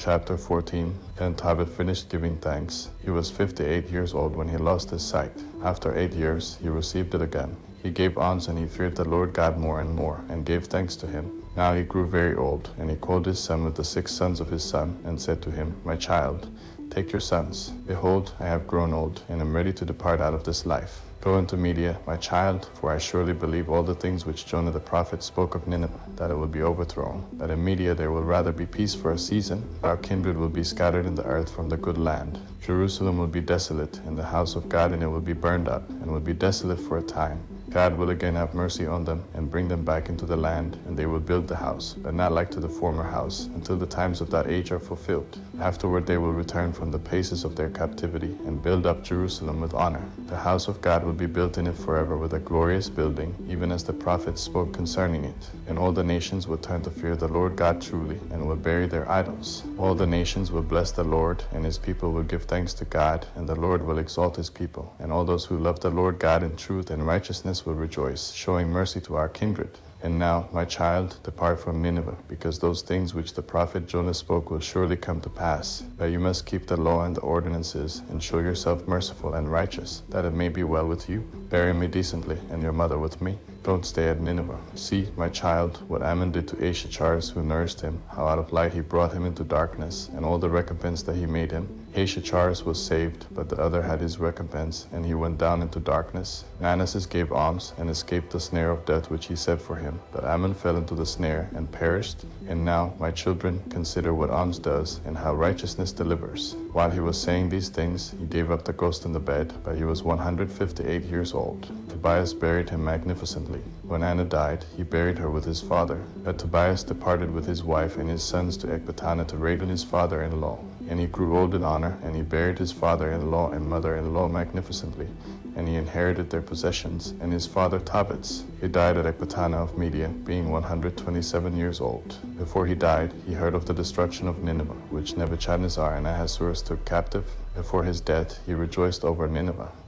Chapter 14. Then Tobit finished giving thanks. He was 58 years old when he lost his sight. After 8 years, he received it again. He gave alms, and he feared the Lord God more and more, and gave thanks to him. Now he grew very old, and he called his son with the 6 sons of his son, and said to him, My child, take your sons. Behold, I have grown old, and am ready to depart out of this life. Go into Media, my child, for I surely believe all the things which Jonah the prophet spoke of Nineveh, that it will be overthrown, that in Media there will rather be peace for a season, but our kindred will be scattered in the earth from the good land. Jerusalem will be desolate, and the house of God in it will be burned up, and will be desolate for a time. God will again have mercy on them, and bring them back into the land, and they will build the house, but not like to the former house, until the times of that age are fulfilled. Afterward they will return from the paces of their captivity, and build up Jerusalem with honor. The house of God will be built in it forever with a glorious building, even as the prophets spoke concerning it. And all the nations will turn to fear the Lord God truly, and will bury their idols. All the nations will bless the Lord, and his people will give thanks to God, and the Lord will exalt his people. And all those who love the Lord God in truth and righteousness will rejoice, showing mercy to our kindred. And now, my child, depart from Nineveh, because those things which the prophet Jonah spoke will surely come to pass. But you must keep the law and the ordinances, and show yourself merciful and righteous, that it may be well with you. Bury me decently, and your mother with me. Don't stay at Nineveh. See, my child, what Ammon did to Ashachars, who nourished him, how out of light he brought him into darkness, and all the recompense that he made him. Ashachars was saved, but the other had his recompense, and he went down into darkness. Manasseh gave alms, and escaped the snare of death which he set for him. But Ammon fell into the snare, and perished. And now, my children, consider what alms does, and how righteousness delivers. While he was saying these things, he gave up the ghost in the bed, but he was 158 years old. Tobias buried him magnificently. When Anna died, he buried her with his father. But Tobias departed with his wife and his sons to Ecbatana to wait on his father-in-law. And he grew old in honor, and he buried his father-in-law and mother-in-law magnificently. And he inherited their possessions, and his father Tobit's. He died at Ecbatana of Media, being 127 years old. Before he died, he heard of the destruction of Nineveh, which Nebuchadnezzar and Ahasuerus took captive. Before his death, he rejoiced over Nineveh.